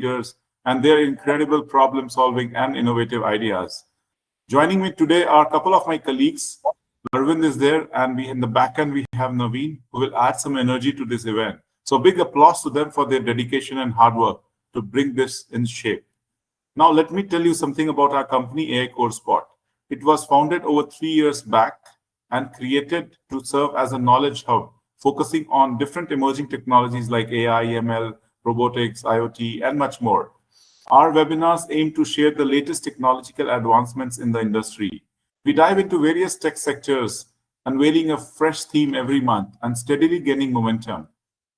leaders and their incredible problem solving and innovative ideas. Joining me today are a couple of my colleagues. Arvind is there, and we in the back end we have Naveen, who will add some energy to this event. So big applause to them for their dedication and hard work to bring this in shape. Now let me tell you something about our company, AI CoreSpot. It was founded over 3 years back and created to serve as a knowledge hub, focusing on different emerging technologies like AI, ML, robotics, IoT, and much more. Our webinars aim to share the latest technological advancements in the industry. We dive into various tech sectors, unveiling a fresh theme every month and steadily gaining momentum.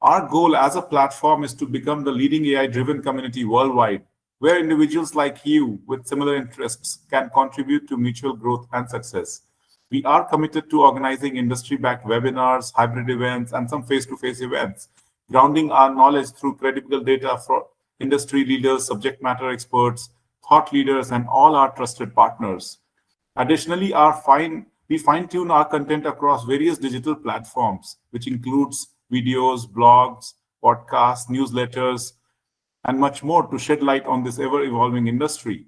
Our goal as a platform is to become the leading AI-driven community worldwide, where individuals like you with similar interests can contribute to mutual growth and success. We are committed to organizing industry-backed webinars, hybrid events, and some face-to-face events, grounding our knowledge through credible data for industry leaders, subject matter experts, thought leaders, and all our trusted partners. Additionally, we fine-tune our content across various digital platforms, which includes videos, blogs, podcasts, newsletters, and much more to shed light on this ever-evolving industry.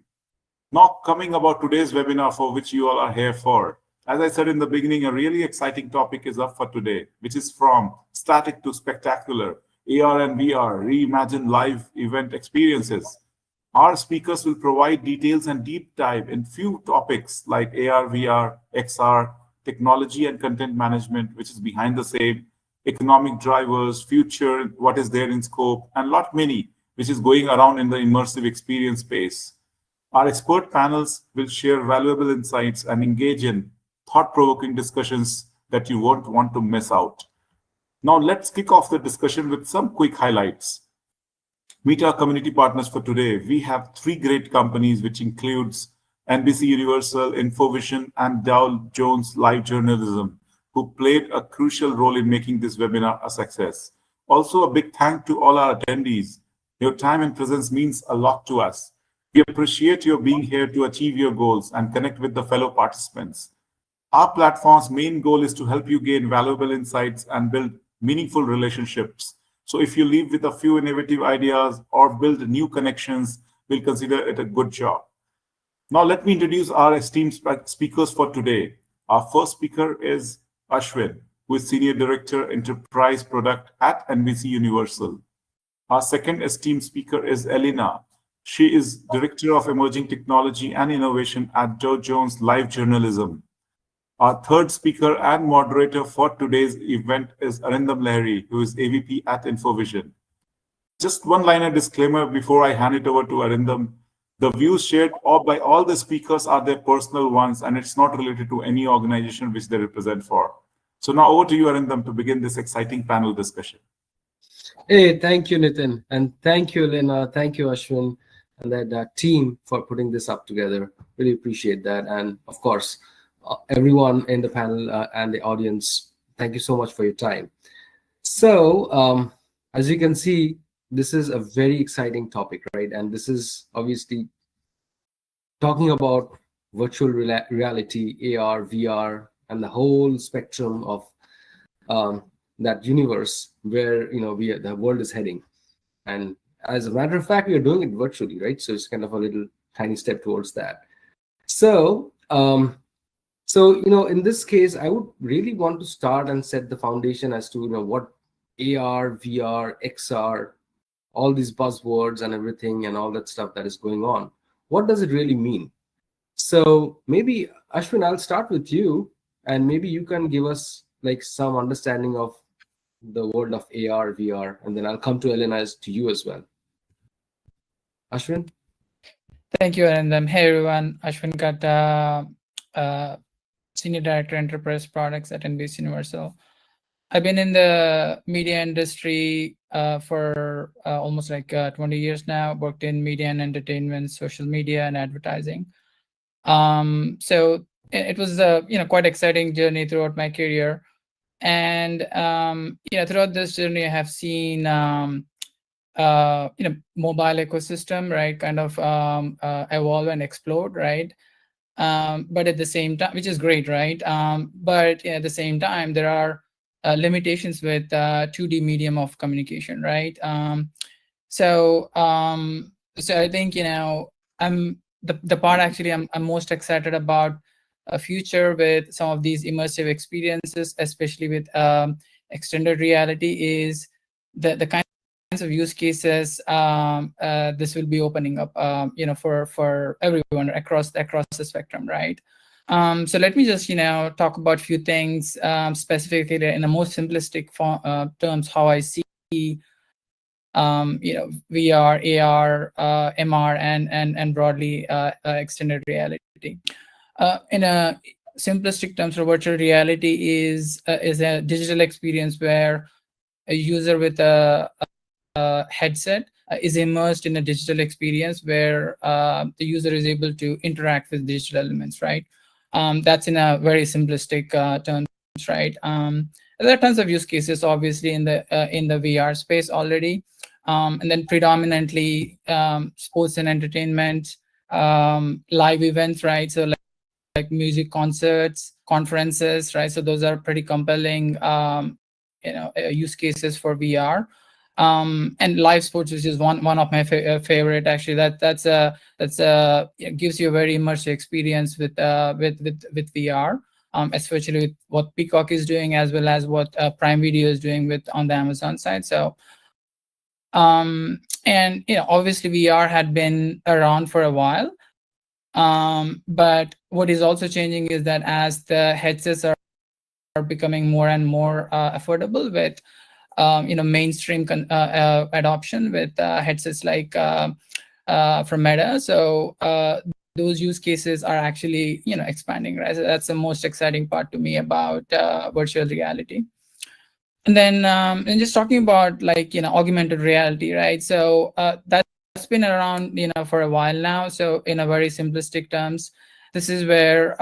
Now, coming about today's webinar for which you all are here for. As I said in the beginning, a really exciting topic is up for today, which is from static to spectacular, AR and VR, reimagine live event experiences. Our speakers will provide details and deep dive in few topics like AR, VR, XR, technology and content management, which is behind the same, economic drivers, future, what is there in scope, and lot many, which is going around in the immersive experience space. Our expert panels will share valuable insights and engage in thought-provoking discussions that you won't want to miss out. Now let's kick off the discussion with some quick highlights. Meet our community partners for today. We have 3 great companies, which includes NBC Universal, Infovision, and Dow Jones Live Journalism, who played a crucial role in making this webinar a success. Also, a big thank to all our attendees. Your time and presence means a lot to us. We appreciate your being here to achieve your goals and connect with the fellow participants. Our platform's main goal is to help you gain valuable insights and build meaningful relationships. So if you leave with a few innovative ideas or build new connections, we'll consider it a good job. Now let me introduce our esteemed speakers for today. Our first speaker is Ashwin, who is Senior Director, Enterprise Product at NBC Universal. Our second esteemed speaker is Elena. She is Director of Emerging Technology and Innovation at Dow Jones Live Journalism. Our third speaker and moderator for today's event is Arindam Lahiri, who is AVP at Infovision. Just one-liner disclaimer before I hand it over to Arindam. The views shared by all the speakers are their personal ones, and it's not related to any organization which they represent for. So now over to you, Arindam, to begin this exciting panel discussion. Hey, thank you, Nitin. And thank you, Elena. Thank you, Ashwin, and that team for putting this up together. Really appreciate that. And of course, everyone in the panel and the audience, thank you so much for your time. So, as you can see, this is a very exciting topic, right? And this is obviously talking about virtual reality, AR, VR, and the whole spectrum of that universe where the world is heading. And as a matter of fact, we are doing it virtually, right? So it's kind of a little tiny step towards that. So, in this case, I would really want to start and set the foundation as to what AR, VR, XR, all these buzzwords and everything and all that stuff that is going on. What does it really mean? So maybe Ashwin, I'll start with you, and maybe you can give us like some understanding of the world of AR, VR, and then I'll come to Elena to you as well. Ashwin? Thank you, and hey everyone, Ashwin Katta, Senior Director, Enterprise Products at NBC Universal. I've been in the media industry for almost like 20 years now, worked in media and entertainment, social media and advertising. So it was a quite exciting journey throughout my career. And throughout this journey, I have seen mobile ecosystem, right, kind of evolve and explode, right? But at the same time, which is great, right? But at the same time, there are limitations with 2D medium of communication, right? So so I think I'm the part actually I'm most excited about a future with some of these immersive experiences, especially with extended reality, is the kinds of use cases this will be opening up for everyone across the spectrum, right? So let me just talk about a few things specifically in the most simplistic terms, how I see VR, AR, MR, and broadly extended reality. In a simplistic terms, so virtual reality is a digital experience where a user with a headset is immersed in a digital experience where the user is able to interact with digital elements, right? That's in a very simplistic terms, right? There are tons of use cases, obviously, in the VR space already, and then predominantly sports and entertainment, live events, right? So like music concerts, conferences, right? So those are pretty compelling, use cases for VR. And live sports, which is one of my favorite actually. It gives you a very immersive experience with VR, especially with what Peacock is doing as well as what Prime Video is doing with on the Amazon side. So and obviously VR had been around for a while, but what is also changing is that as the headsets are becoming more and more affordable with mainstream adoption with headsets like from Meta, so those use cases are actually expanding, right? So that's the most exciting part to me about virtual reality. And then and just talking about like augmented reality, right? So that's been around for a while now. So in a very simplistic terms, this is where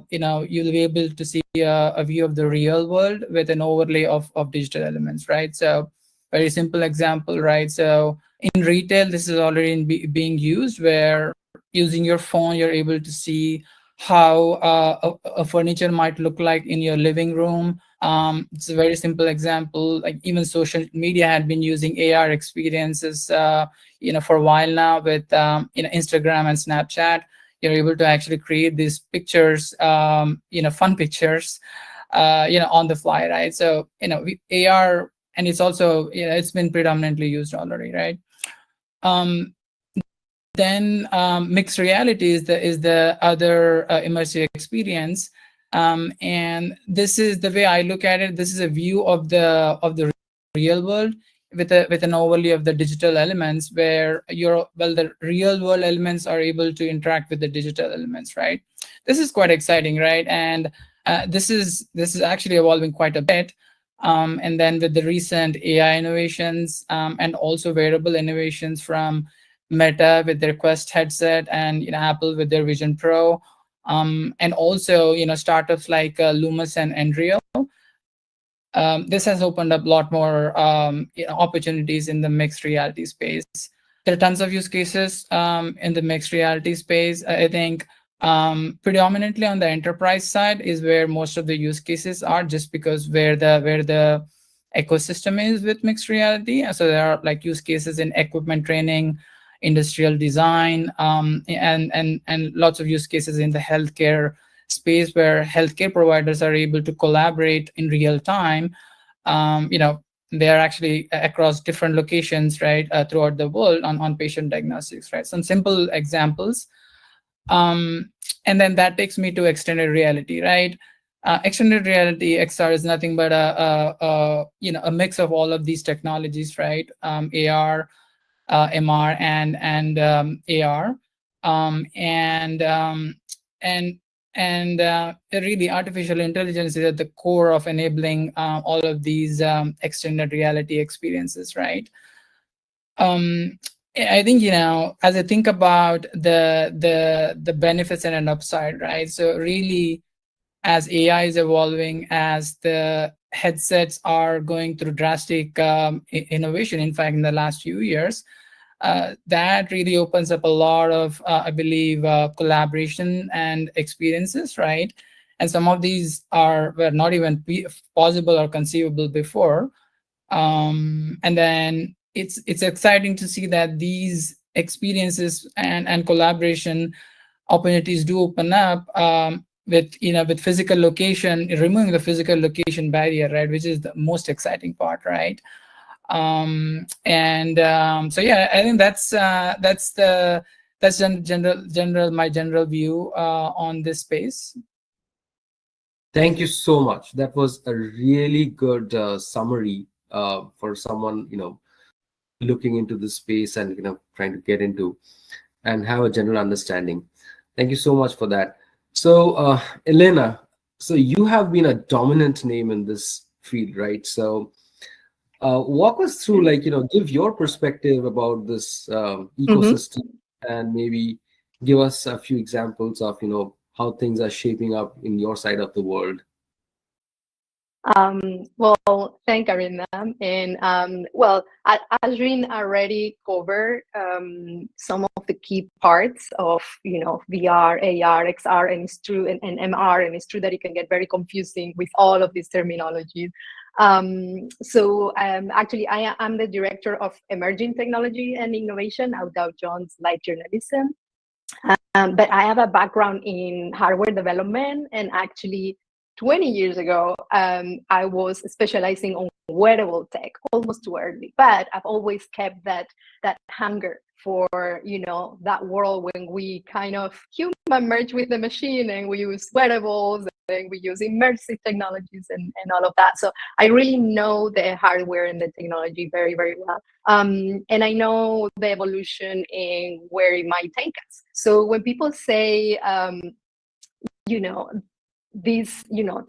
you'll be able to see a view of the real world with an overlay of digital elements, right? So very simple example, right? So in retail, this is already being used, where using your phone you're able to see how a furniture might look like in your living room. It's a very simple example. Like even social media had been using AR experiences, for a while now with Instagram and Snapchat. You're able to actually create these pictures, fun pictures, on the fly, right? So AR, and it's also it's been predominantly used already, right? Then mixed reality is the other immersive experience, and this is the way I look at it. This is a view of the real world with an overlay of the digital elements, where the real world elements are able to interact with the digital elements, right? This is quite exciting, right? And this is actually evolving quite a bit. And then with the recent AI innovations, and also wearable innovations from Meta with their Quest headset, and Apple with their Vision Pro, and also startups like Loomis and Enrio. This has opened up a lot more opportunities in the mixed reality space. There are tons of use cases in the mixed reality space. I think predominantly on the enterprise side is where most of the use cases are, just because where the ecosystem is with mixed reality. So there are like use cases in equipment training, industrial design, and lots of use cases in the healthcare space, where healthcare providers are able to collaborate in real time. They are actually across different locations, right, throughout the world on patient diagnostics, right? Some simple examples. And then that takes me to extended reality, right? Extended reality XR is nothing but a mix of all of these technologies, right? AR, MR, and AR, and really artificial intelligence is at the core of enabling all of these extended reality experiences, right? I think as I think about the benefits and an upside, right? So really, as AI is evolving, as the headsets are going through drastic innovation, in fact, in the last few years, that really opens up a lot of, I believe, collaboration and experiences, right? And some of these were not even possible or conceivable before. And then it's exciting to see that these experiences and collaboration opportunities do open up, with with physical location, removing the physical location barrier, right, which is the most exciting part, right? So yeah, I think that's my general view on this space. Thank you so much. That was a really good summary for someone looking into this space and trying to get into and have a general understanding. Thank you so much for that. So Elena, so you have been a dominant name in this field, right? So walk us through, give your perspective about this ecosystem, and maybe give us a few examples of how things are shaping up in your side of the world. Well, thank Arina. And well, Ashwin already covered some of the key parts of VR, AR, XR, and it's true, and MR, and it's true that it can get very confusing with all of these terminologies. Actually, I'm the director of emerging technology and innovation at Dow Jones Light Journalism. But I have a background in hardware development, and actually 20 years ago, I was specializing on wearable tech, almost too early, but I've always kept that hunger for, that world when we kind of human merge with the machine and we use wearables and we use immersive technologies and all of that. So I really know the hardware and the technology very, very well. And I know the evolution and where it might take us. So when people say,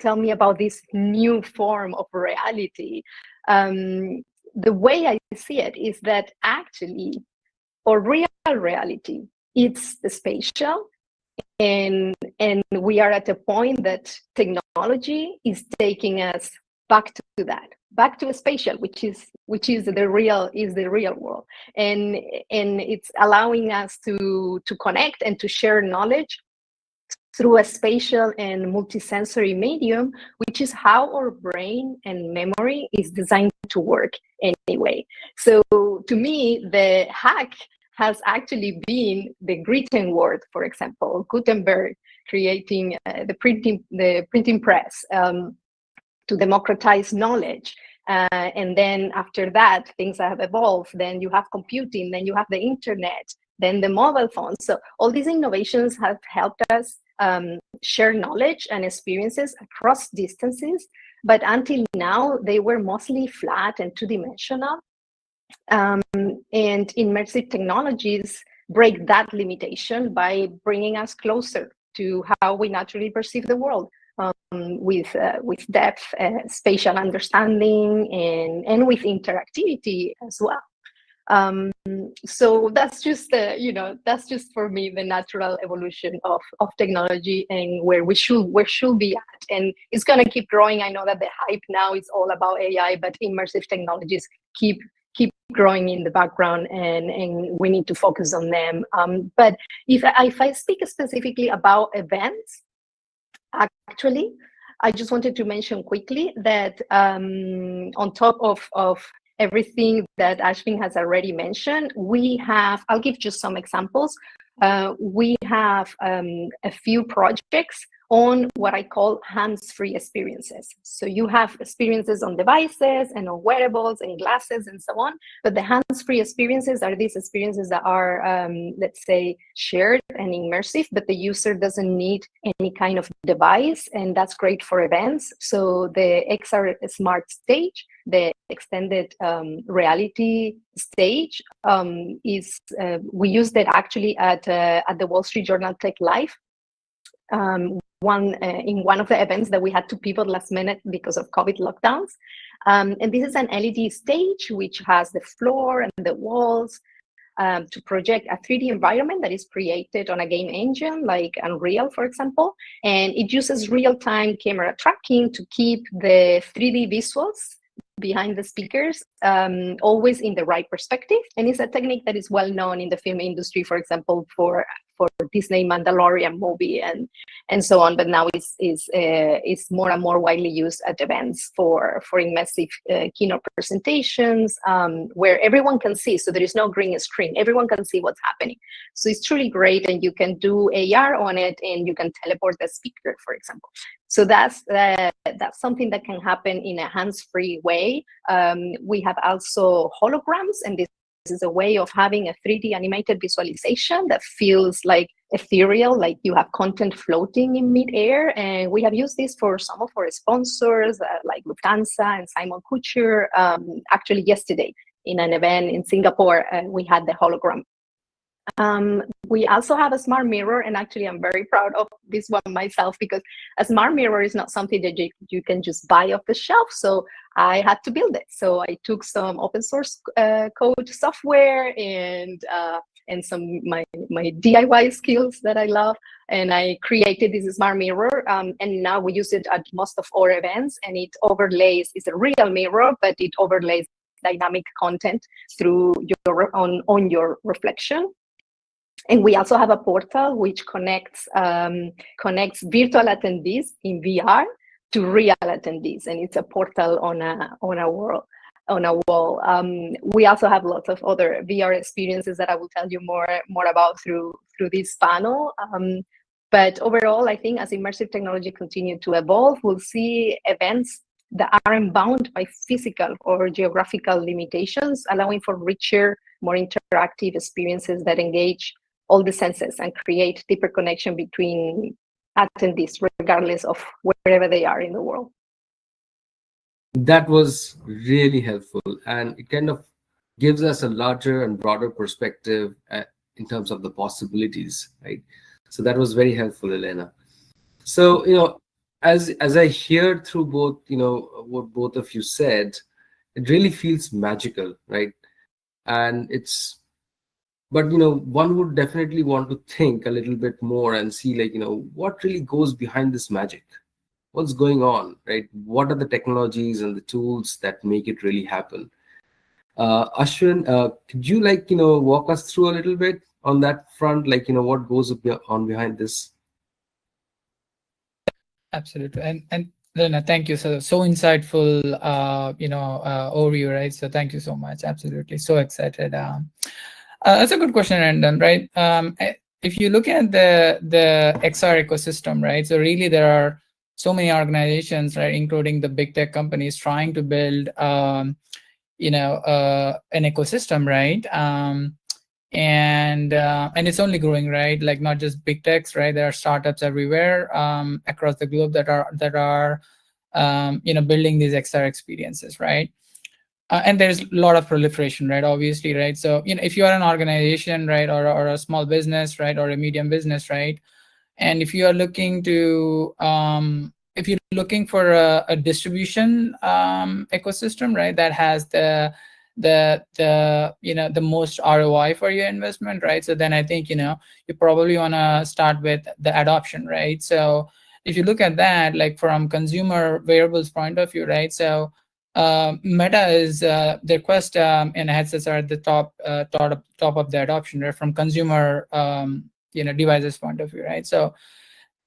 tell me about this new form of reality. The way I see it is that actually, or real reality, it's spatial, and we are at a point that technology is taking us back to that, back to a spatial, which is the real world, and it's allowing us to connect and to share knowledge through a spatial and multisensory medium, which is how our brain and memory is designed to work anyway. So to me, the hack has actually been the written word, for example, Gutenberg creating the printing press to democratize knowledge. And then after that, things have evolved. Then you have computing, then you have the internet, then the mobile phone. So all these innovations have helped us share knowledge and experiences across distances, but until now they were mostly flat and two-dimensional. And immersive technologies break that limitation by bringing us closer to how we naturally perceive the world, with depth, spatial understanding, and with interactivity as well. So that's just that's just for me the natural evolution of technology and where we should be at, and it's going to keep growing. I know that the hype now is all about AI, but immersive technologies keep growing in the background, and we need to focus on them. But if I speak specifically about events, actually, I just wanted to mention quickly that on top of everything that Ashwin has already mentioned, we have, I'll give just some examples. We have a few projects on what I call hands-free experiences. So you have experiences on devices and on wearables and glasses and so on, but the hands-free experiences are these experiences that are, let's say, shared and immersive, but the user doesn't need any kind of device, and that's great for events. So the XR Smart Stage, the extended reality stage, is we used it actually at the Wall Street Journal Tech Live. In one of the events that we had to pivot last minute because of COVID lockdowns. And this is an LED stage which has the floor and the walls to project a 3D environment that is created on a game engine like Unreal, for example. And it uses real-time camera tracking to keep the 3D visuals behind the speakers always in the right perspective. And it's a technique that is well known in the film industry, for example, for for Disney Mandalorian movie and so on. But now it's more and more widely used at events for immersive keynote presentations, where everyone can see. So there is no green screen. Everyone can see what's happening. So it's truly great, and you can do AR on it, and you can teleport the speaker, for example. So that's something that can happen in a hands-free way. We have also holograms, and this is a way of having a 3D animated visualization that feels like ethereal, like you have content floating in midair. And we have used this for some of our sponsors, like Lufthansa and Simon Kucher. Actually, yesterday in an event in Singapore, we had the hologram. We also have a smart mirror, and actually I'm very proud of this one myself, because a smart mirror is not something that you can just buy off the shelf. So I had to build it. So I took some open source code software and some my DIY skills that I love, and I created this smart mirror. And now we use it at most of our events, and it overlays. It's a real mirror, but it overlays dynamic content through your on your reflection. And we also have a portal which connects virtual attendees in VR to real attendees, and it's a portal on a wall. We also have lots of other VR experiences that I will tell you more about through this panel. But overall, I think as immersive technology continues to evolve, we'll see events that aren't bound by physical or geographical limitations, allowing for richer, more interactive experiences that engage all the senses and create deeper connection between attendees, regardless of wherever they are in the world. That was really helpful, and it kind of gives us a larger and broader perspective in terms of the possibilities, right? So that was very helpful, Elena. So, as I hear through both, what both of you said, it really feels magical, right? And but one would definitely want to think a little bit more and see, like, what really goes behind this magic. What's going on, right? What are the technologies and the tools that make it really happen? Ashwin, could you walk us through a little bit on that front, like what goes on behind this? Absolutely, and Lena, thank you. So insightful, overview, right? So thank you so much. Absolutely, so excited. That's a good question, Randon. Right? If you look at the XR ecosystem, right? So really, there are so many organizations, right, including the big tech companies, trying to build, an ecosystem, right? And it's only growing, right? Like not just big techs, right? There are startups everywhere across the globe that are building these XR experiences, right? And there's a lot of proliferation, right? Obviously, right? So if you are an organization, right, or a small business, right, or a medium business, right, and if you are looking to if you're looking for a distribution ecosystem, right, that has the most ROI for your investment, right? So then I think you probably want to start with the adoption, right? So if you look at that, like from consumer wearables point of view, right? So Meta is their Quest and headsets are at the top of the adoption, right, from consumer devices point of view, right? So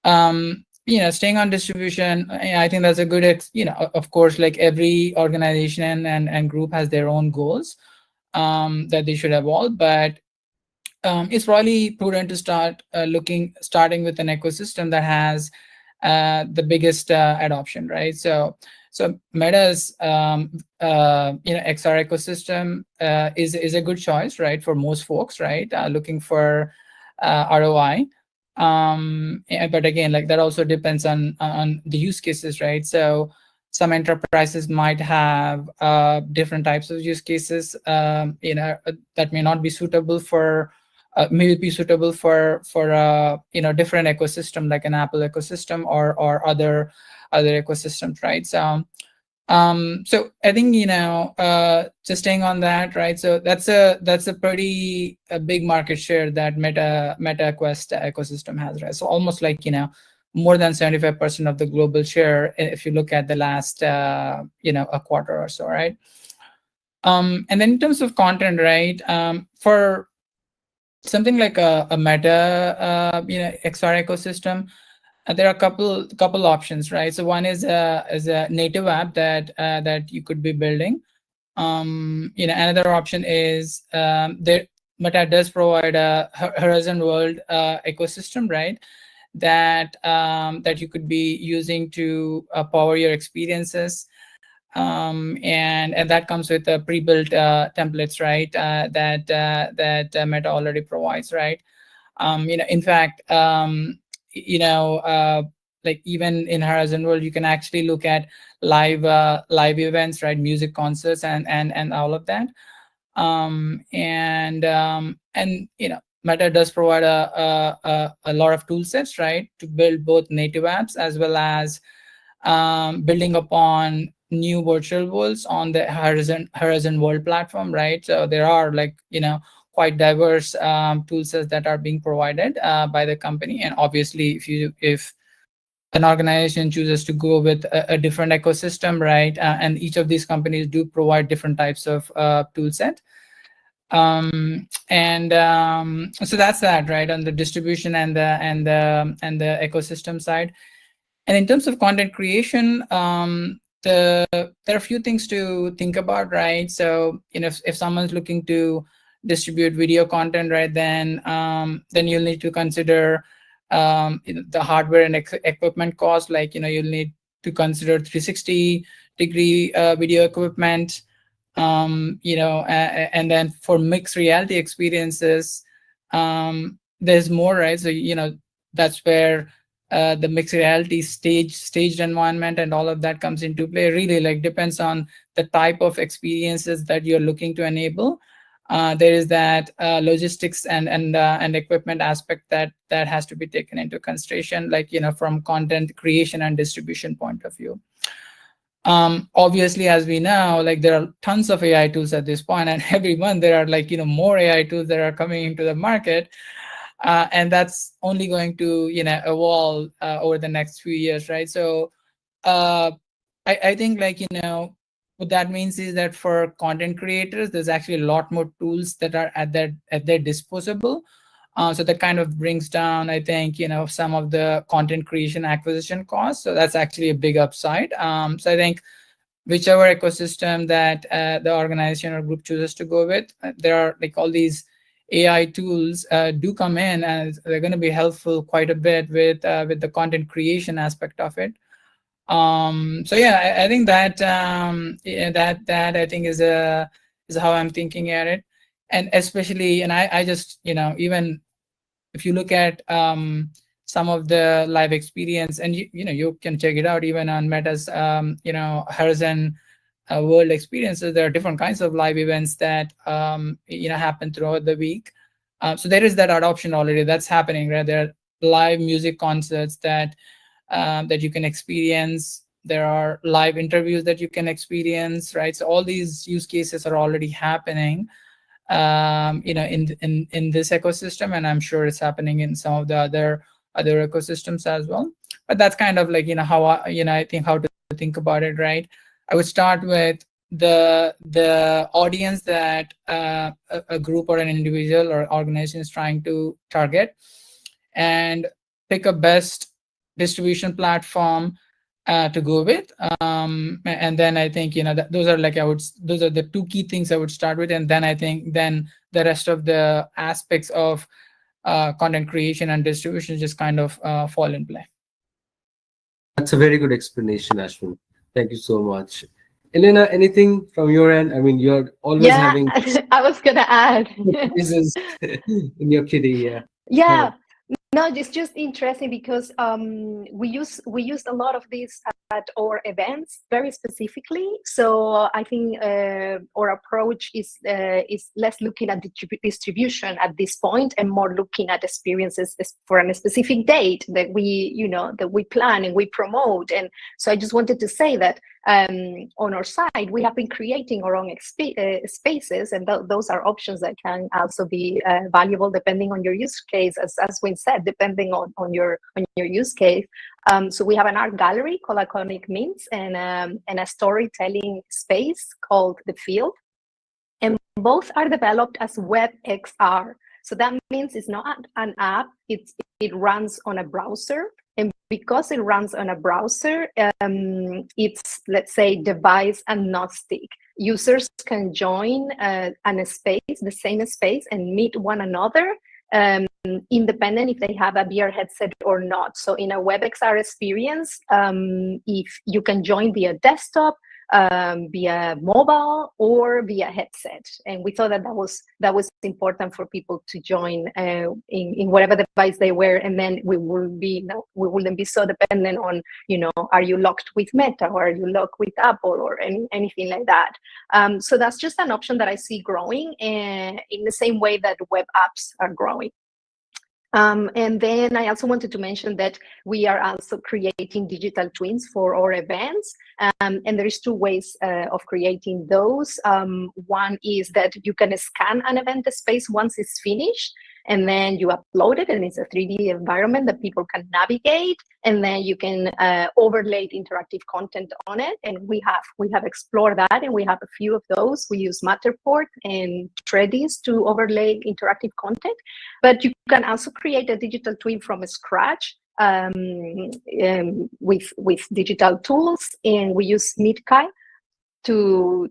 staying on distribution, I think that's a good of course, like every organization and group has their own goals that they should evolve, but it's probably prudent to starting with an ecosystem that has the biggest adoption, right? So Meta's XR ecosystem is a good choice, right, for most folks, right, looking for ROI. But again, like that also depends on the use cases, right? So some enterprises might have different types of use cases, that may not be suitable for. May be suitable for different ecosystem, like an Apple ecosystem or other ecosystems, right? So I think just staying on that, right? So that's a pretty big market share that Meta Quest ecosystem has, right? So almost like more than 75% of the global share if you look at the last a quarter or so, right? And then in terms of content, right? For something like a Meta, XR ecosystem, there are a couple options, right? So one is a native app that you could be building. Another option is Meta does provide a Horizon World ecosystem, right? That you could be using to power your experiences. And that comes with pre-built templates, right? That Meta already provides, right? In fact, like even in Horizon World, you can actually look at live events, right? Music concerts and all of that. Meta does provide a lot of tool sets, right, to build both native apps as well as building upon new virtual worlds on the Horizon World platform, right? So there are quite diverse tool sets that are being provided by the company. And obviously, if an organization chooses to go with a different ecosystem, right, and each of these companies do provide different types of tool set. So that's that, right, on the distribution and the ecosystem side. And in terms of content creation, there are a few things to think about, right? So, if someone's looking to distribute video content, right, then you'll need to consider the hardware and equipment cost. Like, you'll need to consider 360-degree video equipment. And then for mixed reality experiences, there's more, right? So, that's where the mixed reality staged environment and all of that comes into play. Really, like, depends on the type of experiences that you're looking to enable. There is that logistics and equipment aspect that has to be taken into consideration, like, from content creation and distribution point of view. Obviously, as we know, like, there are tons of AI tools at this point, and every month there are more AI tools that are coming into the market. And that's only going to evolve over the next few years, right? So I think, what that means is that for content creators, there's actually a lot more tools that are at their disposable. So that kind of brings down, I think, some of the content creation acquisition costs. So that's actually a big upside. So I think whichever ecosystem that the organization or group chooses to go with, there are all these AI tools do come in, and they're going to be helpful quite a bit with the content creation aspect of it. So yeah, I think that that I think is how I'm thinking at it. And especially, and I just even if you look at some of the live experience, and you can check it out even on Meta's Horizon World experiences, there are different kinds of live events that happen throughout the week. So there is that adoption already that's happening, right? There are live music concerts that you can experience. There are live interviews that you can experience, right? So all these use cases are already happening in this ecosystem, and I'm sure it's happening in some of the other ecosystems as well. But that's kind of how I think how to think about it, right? I would start with the audience that a group or an individual or organization is trying to target, and pick a best distribution platform to go with. And then I think those are those are the two key things I would start with, and then I think then the rest of the aspects of content creation and distribution just kind of fall in play. That's a very good explanation, Ashwin. Thank you so much. Elena, anything from your end? I mean, you're always having I was gonna add. quizzes in your kitty. Yeah. Yeah. No, it's just interesting because we used a lot of these at our events very specifically. So I think our approach is less looking at distribution at this point and more looking at experiences for a specific date that we plan and we promote. And so I just wanted to say that on our side, we have been creating our own spaces, and those are options that can also be valuable depending on your use case, as Wayne said, depending on your use case. So we have an art gallery called Iconic Mints and a storytelling space called The Field, and both are developed as WebXR. So that means it's not an app, it runs on a browser. And because it runs on a browser, it's, let's say, device agnostic. Users can join a space, the same space, and meet one another, independent if they have a VR headset or not. So in a WebXR experience, if you can join via desktop, via mobile, or via headset, and we thought that that was important for people to join in whatever device they were, and then we wouldn't be so dependent on, are you locked with Meta, or are you locked with Apple, or anything like that. So that's just an option that I see growing, in the same way that web apps are growing. And then I also wanted to mention that we are also creating digital twins for our events. And there is two ways of creating those. One is that you can scan an event space once it's finished, and then you upload it, and it's a 3D environment that people can navigate, and then you can overlay interactive content on it. And we have explored that, and we have a few of those. We use Matterport and Redis to overlay interactive content, but you can also create a digital twin from scratch with digital tools, and we use Midkai to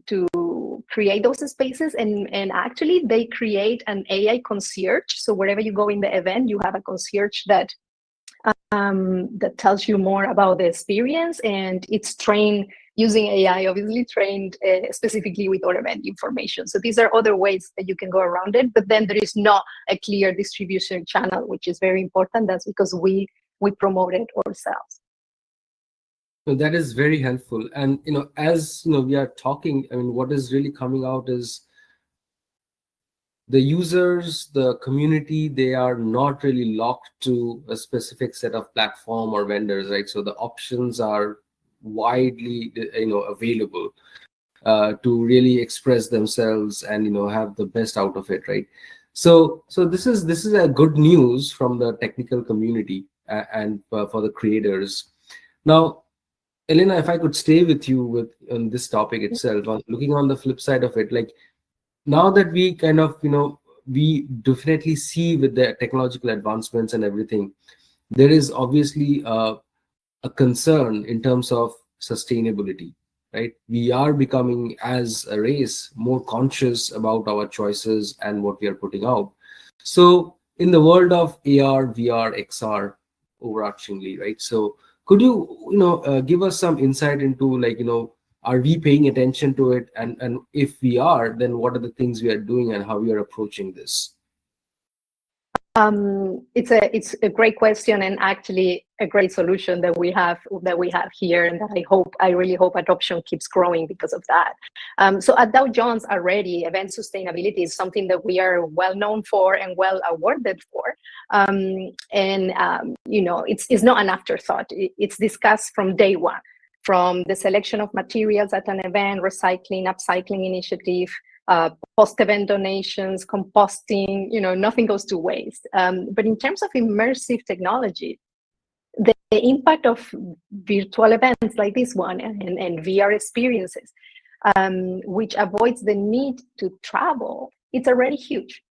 create those spaces, and actually they create an AI concierge. So wherever you go in the event, you have a concierge that tells you more about the experience, and it's trained using AI, obviously trained specifically with our event information. So these are other ways that you can go around it, but then there is not a clear distribution channel, which is very important. That's because we promote it ourselves. So that is very helpful. And as we are talking, I mean, what is really coming out is the users, the community, they are not really locked to a specific set of platform or vendors, right? So the options are widely available to really express themselves and have the best out of it, right? So this is a good news from the technical community and for the creators. Now, Elena, if I could stay with you on this topic itself, on looking on the flip side of it, like now that we kind of, we definitely see with the technological advancements and everything, there is obviously a concern in terms of sustainability, right? We are becoming, as a race, more conscious about our choices and what we are putting out. So in the world of AR, VR, XR, overarchingly, right? So could you, give us some insight into, like, are we paying attention to it? And if we are, then what are the things we are doing and how we are approaching this? It's a great question, and actually a great solution that we have here, and that I really hope adoption keeps growing because of that. So at Dow Jones already, event sustainability is something that we are well known for and well awarded for. It's not an afterthought. It's discussed from day one, from the selection of materials at an event, recycling, upcycling initiative, post-event donations, composting, nothing goes to waste. But in terms of immersive technology, the impact of virtual events like this one and VR experiences, which avoids the need to travel, it's already huge.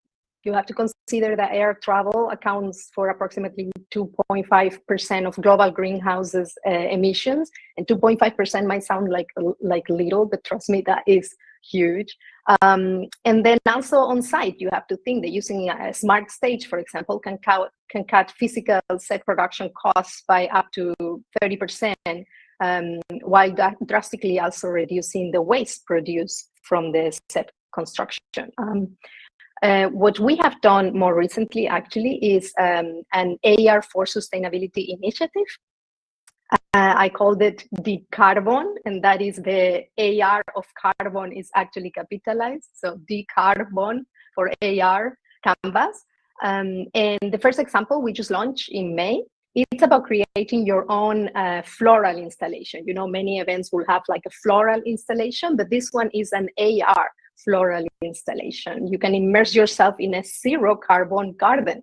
You have to consider that air travel accounts for approximately 2.5% of global greenhouse emissions, and 2.5% might sound like little, but trust me, that is huge. And then also on site, you have to think that using a smart stage, for example, can cut physical set production costs by up to 30%, while drastically also reducing the waste produced from the set construction. What we have done more recently actually is an AR for sustainability initiative. I called it Decarbon, and that is the AR of carbon is actually capitalized. So Decarbon for AR canvas. And the first example we just launched in May. It's about creating your own floral installation. Many events will have like a floral installation, but this one is an AR floral installation. You can immerse yourself in a zero carbon garden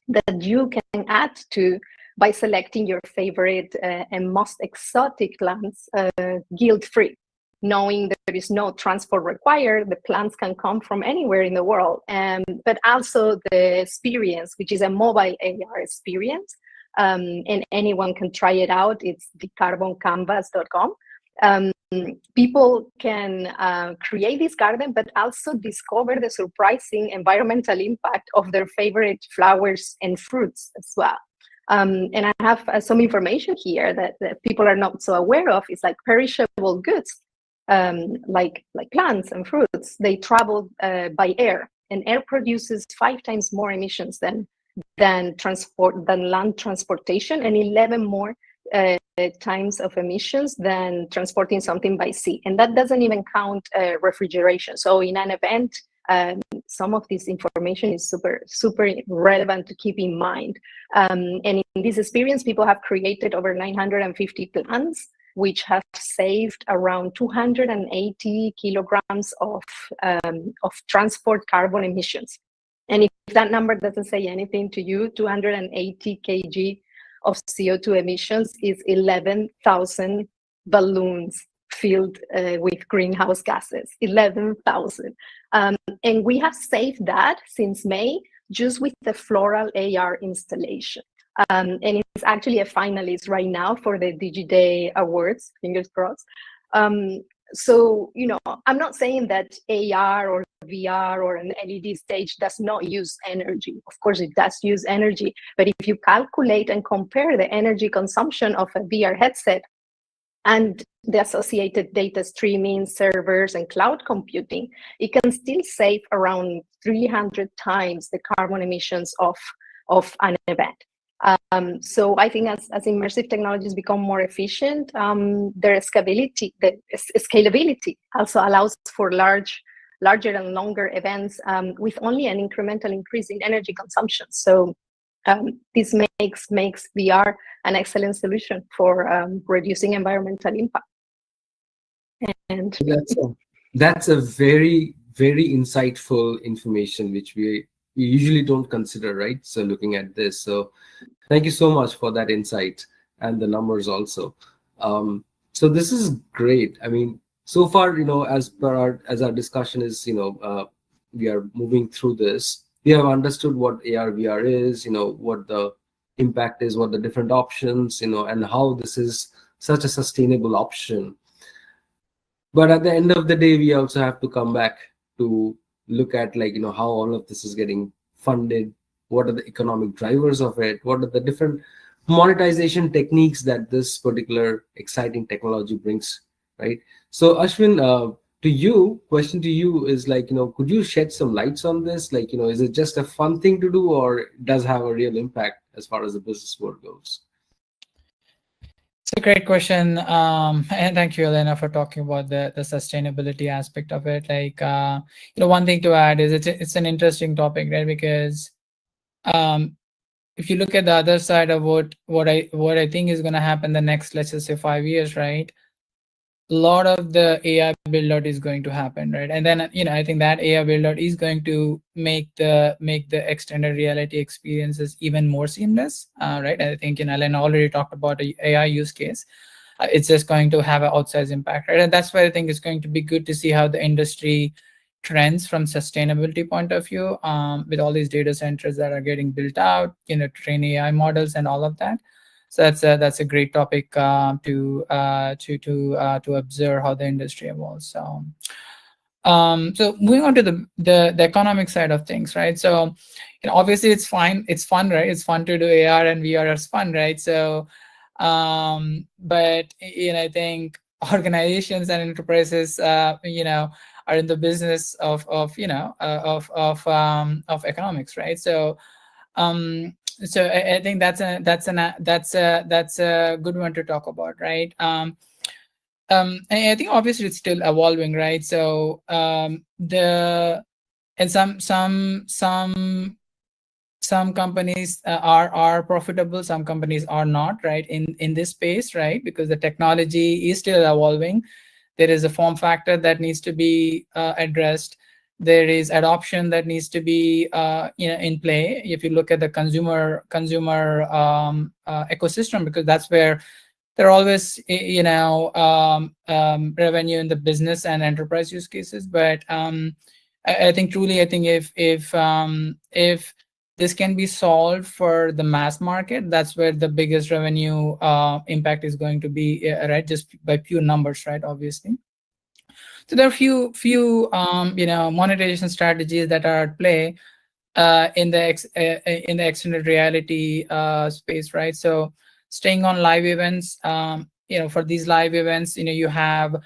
that you can add to by selecting your favorite and most exotic plants guilt-free. knowing there is no transport required, the plants can come from anywhere in the world. But also the experience, which is a mobile AR experience, and anyone can try it out. It's thecarboncanvas.com. People can create this garden, but also discover the surprising environmental impact of their favorite flowers and fruits as well. And I have some information here that people are not so aware of. It's like perishable goods, like plants and fruits. They travel by air, and air produces 5 times more emissions than land transportation, and 11 more times of emissions than transporting something by sea. And that doesn't even count refrigeration. So in an event, some of this information is super relevant to keep in mind. And in this experience, people have created over 950 plants, which have saved around 280 kilograms of transport carbon emissions. And if that number doesn't say anything to you, 280 kg of CO2 emissions is 11,000 balloons filled with greenhouse gases, 11,000. And we have saved that since May, just with the floral AR installation. And it's actually a finalist right now for the DigiDay Awards, fingers crossed. So, you know, I'm not saying that AR or VR or an LED stage does not use energy. Of course, it does use energy. But if you calculate and compare the energy consumption of a VR headset and the associated data streaming, servers, and cloud computing, it can still save around 300 times the carbon emissions of an event. So I think as immersive technologies become more efficient, their scalability also allows for larger and longer events with only an incremental increase in energy consumption. So this makes VR an excellent solution for reducing environmental impact. And that's a very, very insightful information, which we usually don't consider, right? So looking at this, so thank you so much for that insight and the numbers also. So this is great. I mean, so far, you know, as our discussion is, you know, we are moving through this. We have understood what AR VR is, you know, what the impact is, what the different options, you know, and how this is such a sustainable option. But at the end of the day, we also have to come back to look at, like, you know, how all of this is getting funded. What are the economic drivers of it? What are the different monetization techniques that this particular exciting technology brings, right? So Ashwin, question to you is, like, you know, could you shed some lights on this? Like, you know, is it just a fun thing to do, or does have a real impact as far as the business world goes? It's a great question, and thank you, Elena, for talking about the sustainability aspect of it. Like, you know, one thing to add is it's an interesting topic, right? Because if you look at the other side of what I think is going to happen the next, let's just say, 5 years, right? A lot of the AI build out is going to happen, right? And then, you know, I think that AI build out is going to make the extended reality experiences even more seamless, right? I think, you know, Elena already talked about the AI use case. It's just going to have an outsized impact, right? And that's why I think it's going to be good to see how the industry trends from sustainability point of view, with all these data centers that are getting built out, you know, train AI models and all of that. So that's a great topic to observe how the industry evolves. So so moving on to the economic side of things, right? So, you know, obviously it's fun, right? It's fun to do AR and VR is fun, right? So but, you know, I think organizations and enterprises, you know, are in the business of economics, right? So so I think that's a good one to talk about, right? And I think obviously it's still evolving, right? So some companies are profitable, some companies are not, right, in this space, right? Because the technology is still evolving. There is a form factor that needs to be addressed. There is adoption that needs to be you know, in play. If you look at the consumer ecosystem, because that's where there are always revenue in the business and enterprise use cases, but I think truly, I think if this can be solved for the mass market, that's where the biggest revenue impact is going to be, right? Just by pure numbers, right? Obviously. So there are few monetization strategies that are at play in the extended reality space, right? So staying on live events, for these live events, you have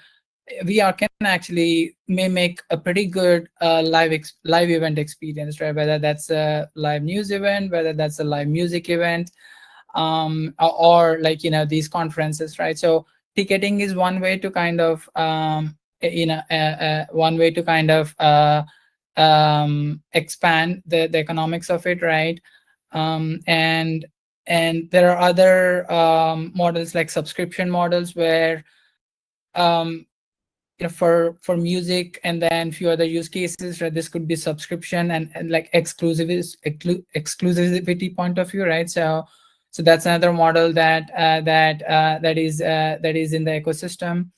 VR can actually may make a pretty good live event experience, right? Whether that's a live news event, whether that's a live music event, or like these conferences, right? So ticketing is one way to kind of one way to kind of expand the economics of it, right? And there are other models like subscription models where for music and then few other use cases, right? This could be subscription and like exclusivity point of view, right? So that's another model that is in the ecosystem.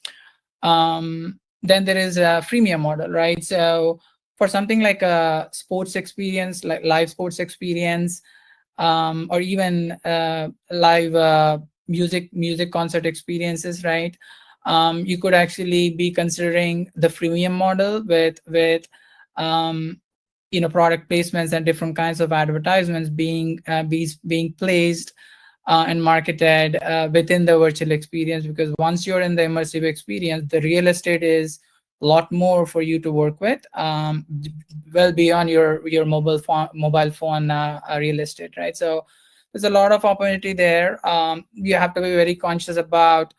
Then there is a freemium model, right? So for something like a sports experience, like live sports experience, or even live music concert experiences, right? You could actually be considering the freemium model with product placements and different kinds of advertisements being placed and marketed within the virtual experience, because once you're in the immersive experience, the real estate is a lot more for you to work with, well beyond your mobile phone real estate, right? So there's a lot of opportunity there. You have to be very conscious about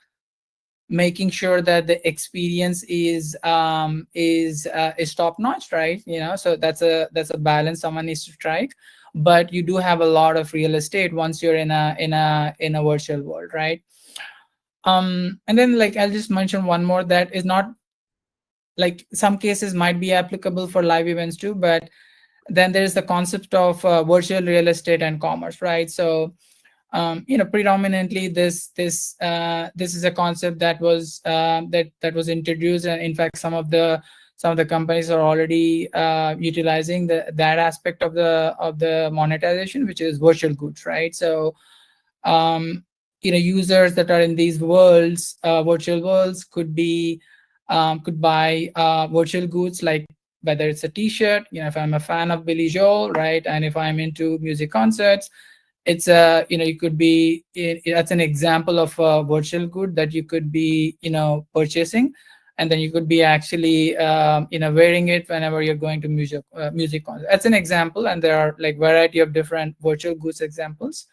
making sure that the experience is top notch, right? So that's a balance someone needs to strike. But you do have a lot of real estate once you're in a virtual world, right? And then like I'll just mention one more that is not, like, some cases might be applicable for live events too, but then there's the concept of virtual real estate and commerce, right? So predominantly this is a concept that was introduced, and in fact some of the companies are already utilizing that aspect of the monetization, which is virtual goods, right? So users that are in these worlds, virtual worlds, could buy virtual goods, like whether it's a t-shirt, if I'm a fan of Billy Joel, right, and if I'm into music concerts, it's you could be, that's an example of a virtual good that you could be purchasing, and then you could be actually wearing it whenever you're going to music concert. That's an example, and there are like variety of different virtual goods examples.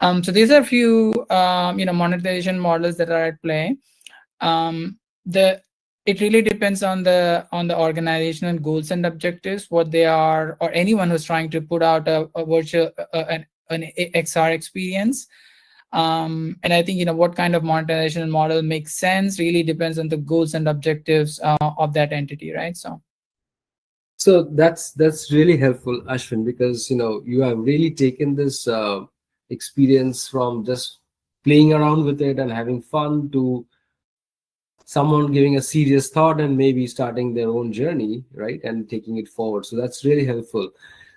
So these are a few monetization models that are at play. It really depends on the organizational goals and objectives, what they are, or anyone who's trying to put out a virtual an XR experience. And I think what kind of monetization model makes sense really depends on the goals and objectives of that entity, right? So that's really helpful, Ashwin, because you have really taken this experience from just playing around with it and having fun to someone giving a serious thought and maybe starting their own journey, right, and taking it forward. So that's really helpful.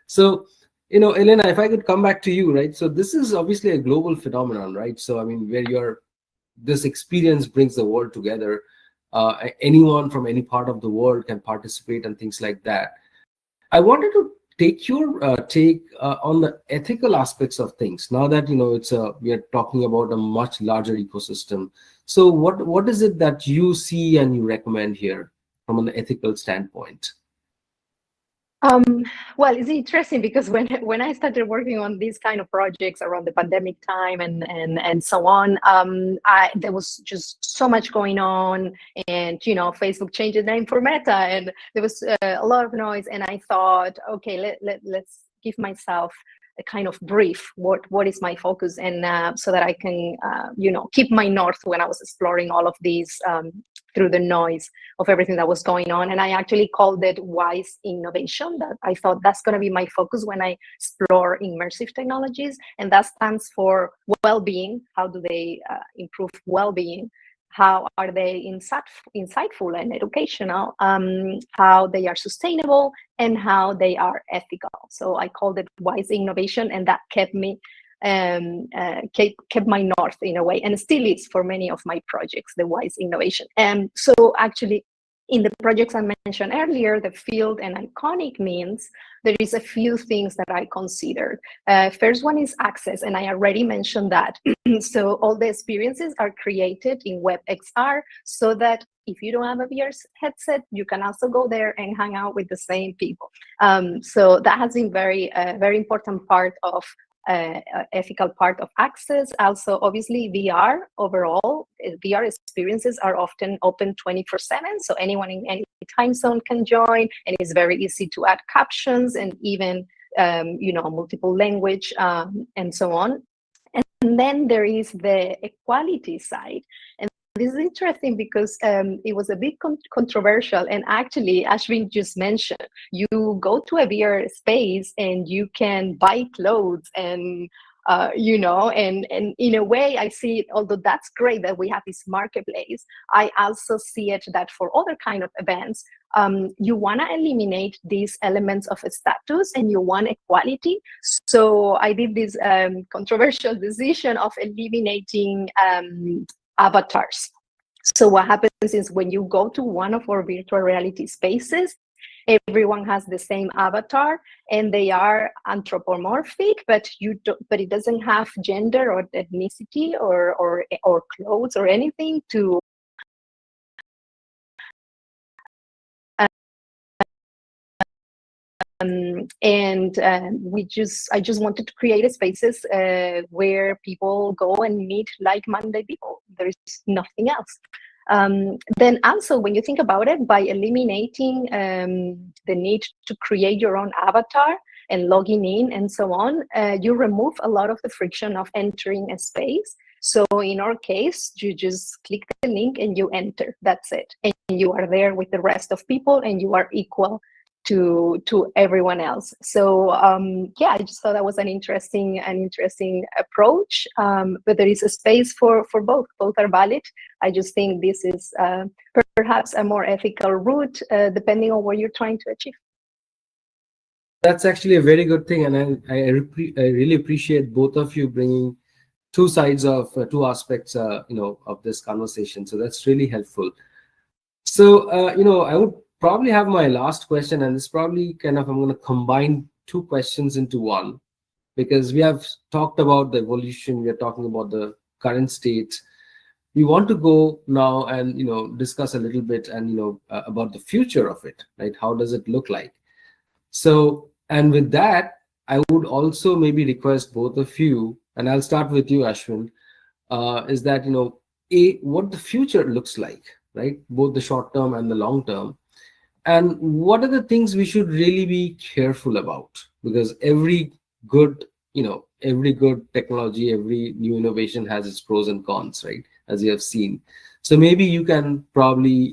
So Elena, if I could come back to you, right? So this is obviously a global phenomenon, right? So I mean, where this experience brings the world together. Anyone from any part of the world can participate and things like that. I wanted to take your take on the ethical aspects of things. Now that we are talking about a much larger ecosystem. So what is it that you see and you recommend here from an ethical standpoint? Well, it's interesting because when I started working on these kind of projects around the pandemic time and so on, there was just so much going on, and Facebook changed the name for Meta, and there was a lot of noise, and I thought, okay, let's give myself a kind of brief what is my focus, and so that I can keep my north when I was exploring all of these through the noise of everything that was going on. And I actually called it wise innovation. That I thought that's going to be my focus when I explore immersive technologies, and that stands for well-being. How do they improve well-being? How are they insightful and educational? How they are sustainable, and how they are ethical. So I called it wise innovation, and that kept me kept my north in a way, and still is for many of my projects, the wise innovation. And so actually, in the projects I mentioned earlier, the field and iconic means there is a few things that I considered. First one is access, and I already mentioned that. So all the experiences are created in WebXR, so that if you don't have a VR headset, you can also go there and hang out with the same people. So that has been very important part of ethical part of access. Also, obviously, VR overall, VR experiences are often open 24/7, so anyone in any time zone can join, and it's very easy to add captions and even multiple language and so on. And then there is the equality side. And this is interesting because it was a bit controversial. And actually, Ashwin just mentioned, you go to a VR space and you can buy clothes and, and in a way I see it, although that's great that we have this marketplace, I also see it that for other kind of events, you want to eliminate these elements of a status and you want equality. So I did this controversial decision of eliminating avatars. So what happens is when you go to one of our virtual reality spaces, everyone has the same avatar and they are anthropomorphic, but it doesn't have gender or ethnicity or clothes or anything to I just wanted to create spaces where people go and meet like-minded people. There is nothing else. Then also, when you think about it, by eliminating the need to create your own avatar and logging in and so on, you remove a lot of the friction of entering a space. So in our case, you just click the link and you enter. That's it. And you are there with the rest of people and you are equal to everyone else. So yeah, I just thought that was an interesting approach. But there is a space for both. Both are valid. I just think this is perhaps a more ethical route, depending on what you're trying to achieve. That's actually a very good thing, and I really appreciate both of you bringing two sides of two aspects, of this conversation. So that's really helpful. So I would probably have my last question, and it's probably I'm going to combine two questions into one, because we have talked about the evolution, we are talking about the current state. We want to go now and discuss a little bit and about the future of it, right? How does it look like? So, and with that, I would also maybe request both of you, and I'll start with you, Ashwin, is that what the future looks like, right? Both the short term and the long term. And what are the things we should really be careful about? Because every good technology, every new innovation has its pros and cons, right? As you have seen. So maybe you can probably,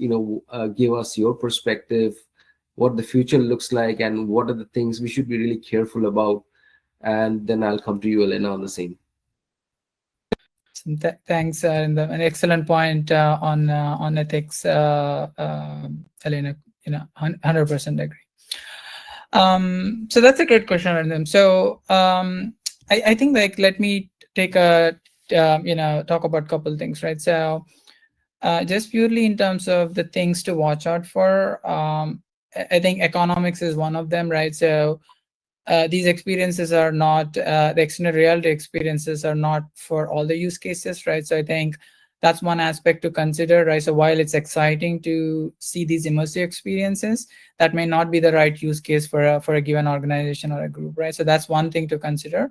give us your perspective, what the future looks like, and what are the things we should be really careful about. And then I'll come to you, Elena, on the same. Thanks, and an excellent point on ethics, Elena. 100% agree. So that's a great question, Arindam. So I think let me take talk about a couple things, right? So just purely in terms of the things to watch out for, I think economics is one of them, right? So these experiences are not, the extended reality experiences are not for all the use cases, right? So I think that's one aspect to consider, right? So while it's exciting to see these immersive experiences, that may not be the right use case for a given organization or a group, right? So that's one thing to consider,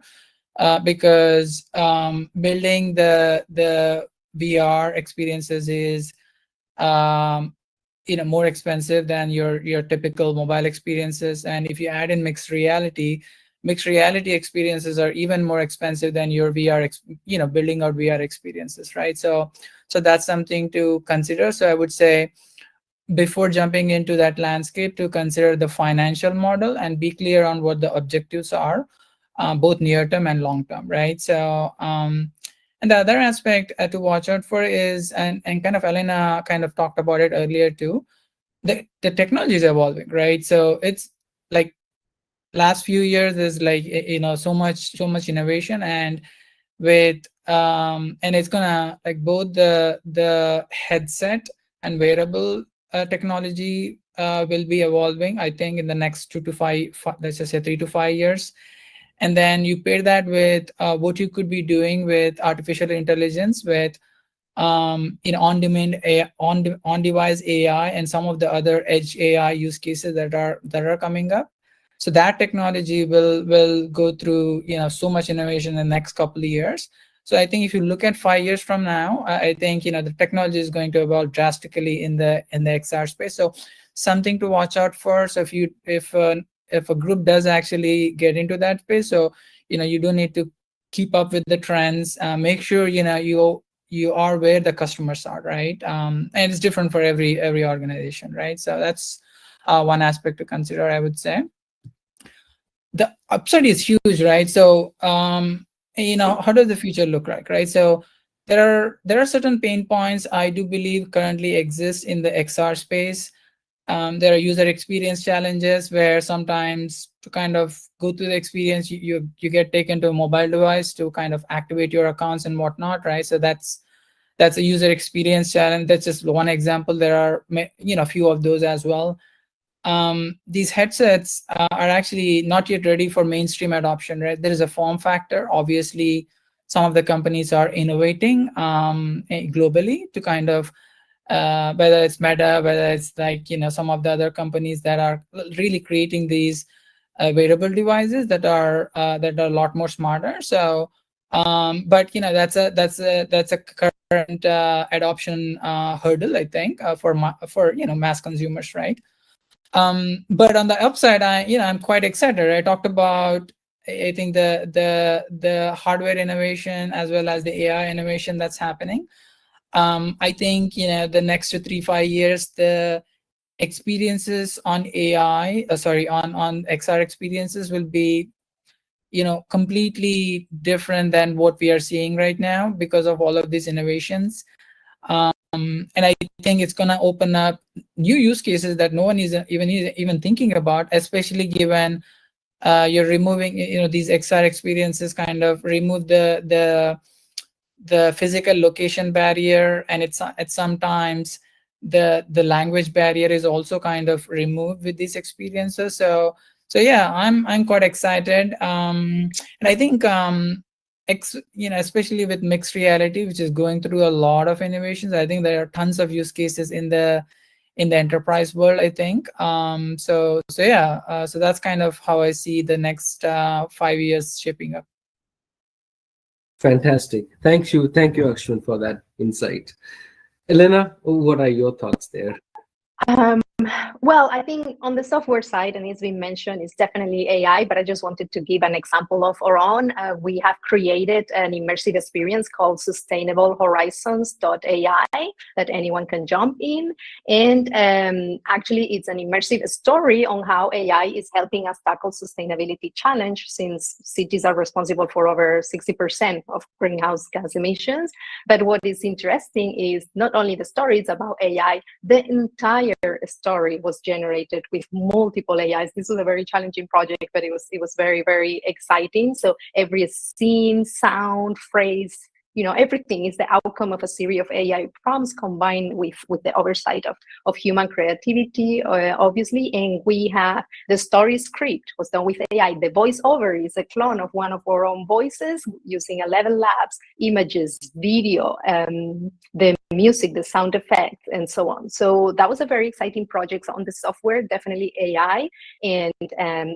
because building the VR experiences is more expensive than your typical mobile experiences. And if you add in mixed reality, mixed reality experiences are even more expensive than your building out VR experiences, right? So that's something to consider. So I would say, before jumping into that landscape, to consider the financial model and be clear on what the objectives are, both near term and long term, right? So and the other aspect to watch out for is, and kind of Elena kind of talked about it earlier too, the technology is evolving, right? So it's like last few years there's like so much innovation, and with and it's gonna, like, both the headset and wearable technology will be evolving, I think, in the next 2 to 5, let's just say 3 to 5 years. And then you pair that with what you could be doing with artificial intelligence, with on-demand on-device AI, and some of the other edge AI use cases that are coming up. So that technology will go through so much innovation in the next couple of years. So I think if you look at 5 years from now, I think the technology is going to evolve drastically in the XR space. So something to watch out for. So if a group does actually get into that space, so you do need to keep up with the trends. Make sure you are where the customers are, right? And it's different for every organization, right? So that's one aspect to consider, I would say. The upside is huge, right? So how does the future look like, right? So there are certain pain points I do believe currently exist in the XR space. There are user experience challenges where sometimes to kind of go through the experience, you get taken to a mobile device to kind of activate your accounts and whatnot, right? So that's a user experience challenge. That's just one example. There are a few of those as well. These headsets are actually not yet ready for mainstream adoption, right? There is a form factor. Obviously, some of the companies are innovating globally to kind of whether it's Meta, whether it's like some of the other companies that are really creating these wearable devices that are a lot more smarter. So, but that's a current adoption hurdle, I think, for mass consumers, right? But on the upside, I'm quite excited. I talked about, I think, the hardware innovation as well as the AI innovation that's happening. I think the next 2, 3, 5 years, the experiences on AI, on XR experiences will be completely different than what we are seeing right now because of all of these innovations. And I think it's going to open up new use cases that no one is even thinking about, especially given you're removing these XR experiences kind of remove the physical location barrier, and it's sometimes the language barrier is also kind of removed with these experiences. So yeah, I'm quite excited, and I think especially with mixed reality, which is going through a lot of innovations, I think there are tons of use cases in the enterprise world, I think. So that's kind of how I see the next 5 years shaping up. Fantastic. Thank you, Ashwin, for that insight. Elena, what are your thoughts there? Well, I think on the software side, and it's been mentioned, it's definitely AI, but I just wanted to give an example of our own. We have created an immersive experience called sustainablehorizons.ai that anyone can jump in. And actually, it's an immersive story on how AI is helping us tackle sustainability challenge, since cities are responsible for over 60% of greenhouse gas emissions. But what is interesting is not only the story is about AI, the entire story was generated with multiple AIs. This was a very challenging project, but it was very, very exciting. So every scene, sound, phrase, everything is the outcome of a series of AI prompts combined with the oversight of human creativity, obviously. And we have the story script was done with AI. The voiceover is a clone of one of our own voices using 11 labs, images, video, the music, the sound effects, and so on. So that was a very exciting project on the software, definitely AI. And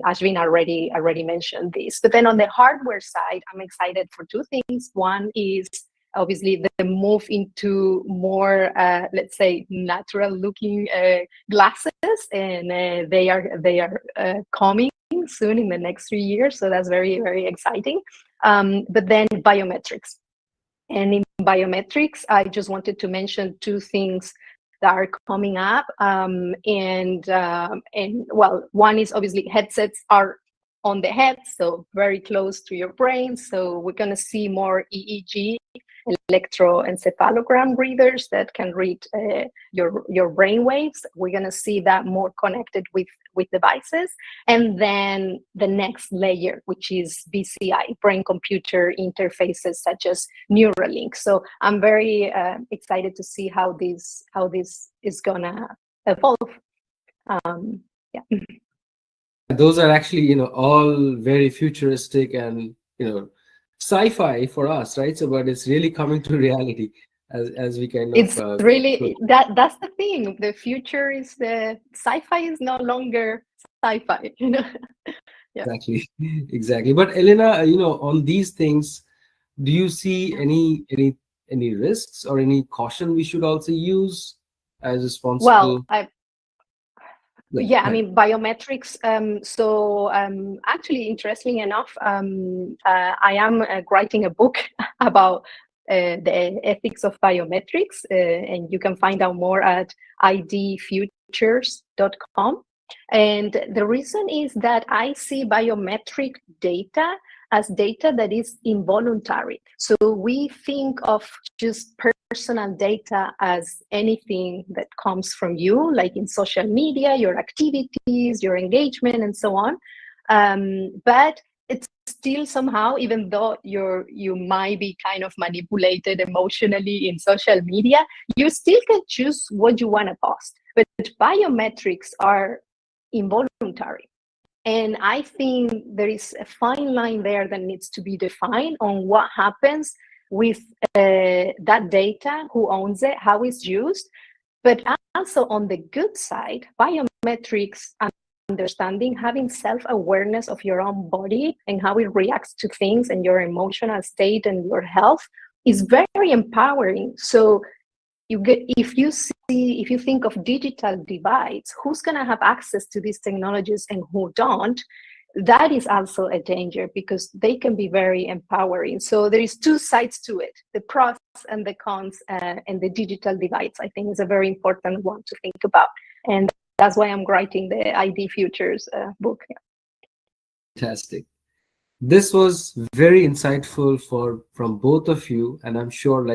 Ashwin already mentioned this. But then on the hardware side, I'm excited for two things. One is obviously the move into more, let's say, natural looking glasses, and they are coming. soon in the next 3 years. So that's very, very exciting. But then biometrics. And in biometrics, I just wanted to mention two things that are coming up. And well, one is obviously headsets are on the head, so very close to your brain. So we're going to see more EEG, electroencephalogram readers that can read your brain waves. We're going to see that more connected with devices. And then the next layer, which is BCI, brain-computer interfaces such as Neuralink. So I'm very excited to see how this is going to evolve. Yeah. Those are actually, all very futuristic and, sci-fi for us, right? So, but it's really coming to reality as we kind of. It's really that's the thing. The future is the sci-fi is no longer sci-fi. Yeah. Exactly. But Elena, on these things, do you see any risks or any caution we should also use as responsible? Well, yeah, I mean, biometrics. Actually, interestingly enough, I am writing a book about the ethics of biometrics, and you can find out more at idfutures.com. And the reason is that I see biometric data as data that is involuntary. So we think of just personal data as anything that comes from you, like in social media, your activities, your engagement, and so on. But it's still somehow, even though you might be kind of manipulated emotionally in social media, you still can choose what you want to post. But biometrics are involuntary. And I think there is a fine line there that needs to be defined on what happens with that data, who owns it, how it's used. But also on the good side, biometrics understanding, having self-awareness of your own body and how it reacts to things and your emotional state and your health is very empowering. So if you think of digital divides, who's going to have access to these technologies and who don't, that is also a danger because they can be very empowering. So there is two sides to it, the pros and the cons, and the digital divides, I think, is a very important one to think about. And that's why I'm writing the ID Futures book. Fantastic. This was very insightful from both of you, and I'm sure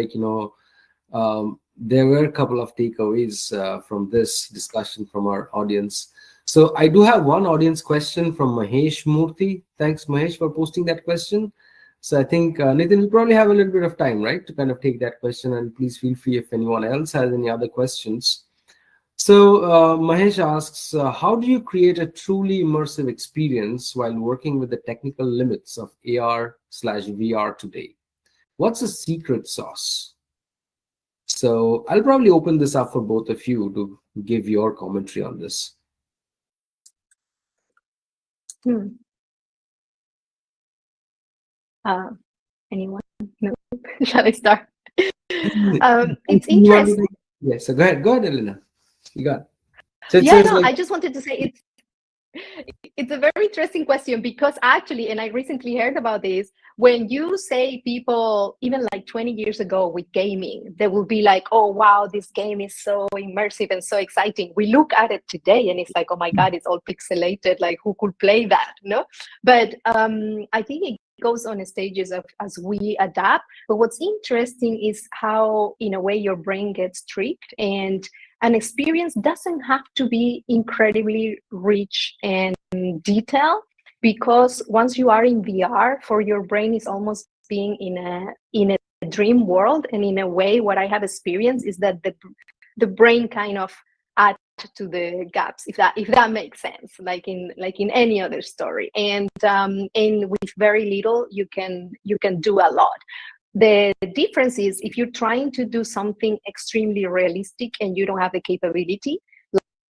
there were a couple of takeaways from this discussion from our audience. So I do have one audience question from Mahesh Murthy. Thanks, Mahesh, for posting that question. So I think, Nitin, we probably have a little bit of time, right, to kind of take that question. And please feel free if anyone else has any other questions. So Mahesh asks, how do you create a truly immersive experience while working with the technical limits of AR/VR today? What's the secret sauce? So I'll probably open this up for both of you to give your commentary on this. Anyone? No. Shall I start? It's interesting. Yes, so go ahead, Elena. You got it. So I just wanted to say it's a very interesting question because actually, and I recently heard about this, when you say people, even like 20 years ago with gaming, they will be like, oh, wow, this game is so immersive and so exciting. We look at it today and it's like, oh my God, it's all pixelated. Like, who could play that? No? But I think it goes on stages as we adapt. But what's interesting is how, in a way, your brain gets tricked, and an experience doesn't have to be incredibly rich and detailed, because once you are in VR, for your brain is almost being in a dream world. And in a way, what I have experienced is that the brain kind of adds to the gaps, if that makes sense, like in any other story. And with very little, you can do a lot. The difference is if you're trying to do something extremely realistic and you don't have the capability,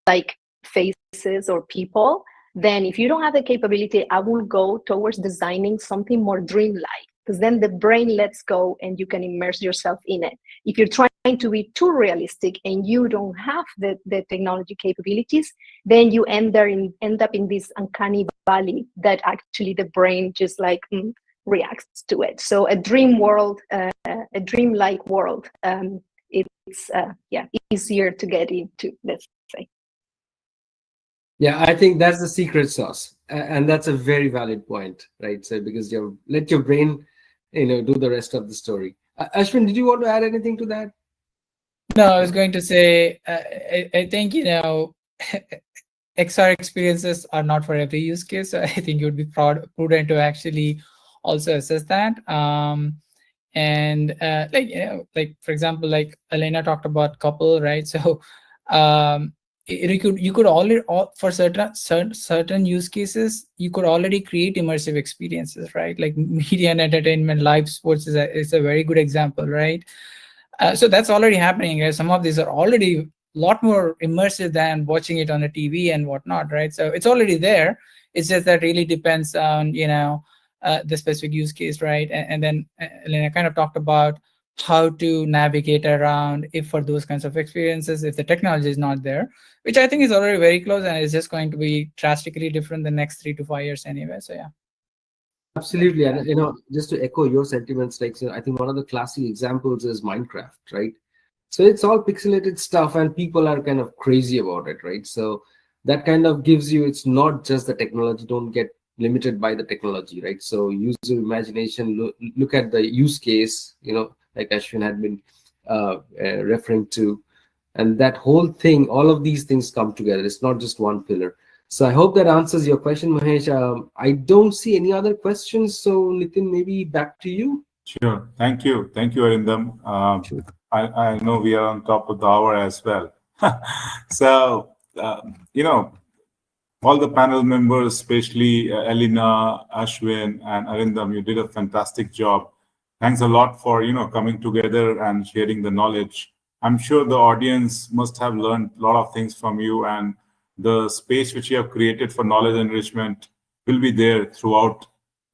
like faces or people, then if you don't have the capability, I will go towards designing something more dreamlike. because then the brain lets go and you can immerse yourself in it. If you're trying to be too realistic and you don't have the technology capabilities, then you end up in this uncanny valley that actually the brain just like reacts to it. So a dream world, a dream-like world, it's easier to get into, let's say. Yeah, I think that's the secret sauce, and that's a very valid point, right? So because you let your brain, do the rest of the story. Ashwin, did you want to add anything to that? No, I was going to say, I think, XR experiences are not for every use case. So I think it would be prudent to actually also assess that. And like for example, like Elena talked about couple, right? So you could already, for certain use cases, you could already create immersive experiences, right? Like media and entertainment, live sports is a very good example, right? So that's already happening. Right? Some of these are already a lot more immersive than watching it on a TV and whatnot, right? So it's already there. It's just that really depends on the specific use case, right? And then Elena kind of talked about how to navigate around if for those kinds of experiences, if the technology is not there, which I think is already very close and is just going to be drastically different the next 3 to 5 years anyway. So yeah. Absolutely, and just to echo your sentiments, like I think one of the classic examples is Minecraft, right? So it's all pixelated stuff, and people are kind of crazy about it, right? So that kind of gives you, it's not just the technology. Don't get limited by the technology, right? So use your imagination. Look at the use case, like Ashwin had been referring to, and that whole thing. All of these things come together. It's not just one pillar. So I hope that answers your question, Mahesh. I don't see any other questions. So Nitin, maybe back to you. Sure. Thank you. Thank you, Arindam. I know we are on top of the hour as well. So, all the panel members, especially Elena, Ashwin, and Arindam, you did a fantastic job. Thanks a lot for, coming together and sharing the knowledge. I'm sure the audience must have learned a lot of things from you, and the space which you have created for knowledge enrichment will be there throughout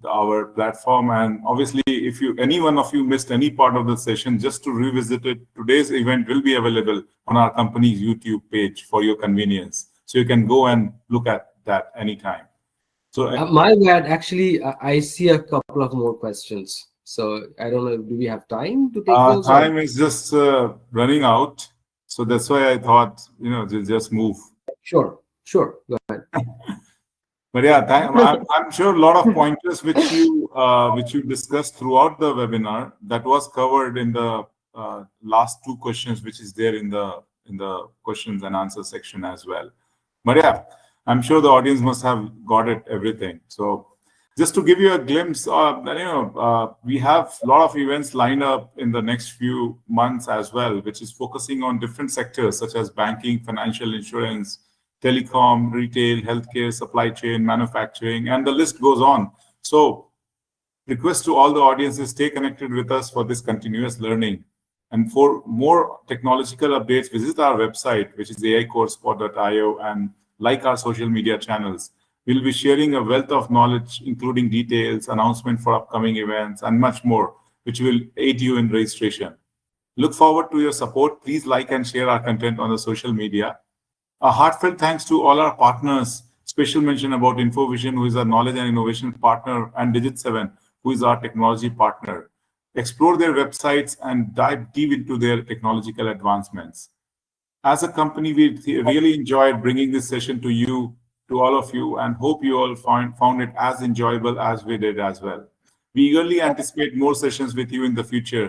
our platform. And obviously, if any one of you missed any part of the session, just to revisit it, today's event will be available on our company's YouTube page for your convenience. So you can go and look at that anytime. So my bad, actually, I see a couple of more questions. So I don't know, do we have time to take those? Time is just running out. So that's why I thought, just move. Sure. Go ahead. But yeah, I'm sure a lot of pointers which you discussed throughout the webinar, that was covered in the last 2 questions, which is there in the questions and answer section as well. But yeah, I'm sure the audience must have got it everything. So just to give you a glimpse, we have a lot of events lined up in the next few months as well, which is focusing on different sectors such as banking, financial, insurance, telecom, retail, healthcare, supply chain, manufacturing, and the list goes on. So request to all the audiences, stay connected with us for this continuous learning. And for more technological updates, visit our website, which is aicorespot.io, and like our social media channels. We'll be sharing a wealth of knowledge, including details, announcement for upcoming events, and much more, which will aid you in registration. Look forward to your support. Please like and share our content on the social media. A heartfelt thanks to all our partners. Special mention about InfoVision, who is our knowledge and innovation partner, and Digit7, who is our technology partner. Explore their websites and dive deep into their technological advancements. As a company, we really enjoyed bringing this session to you, to all of you, and hope you all found it as enjoyable as we did as well. We eagerly anticipate more sessions with you in the future.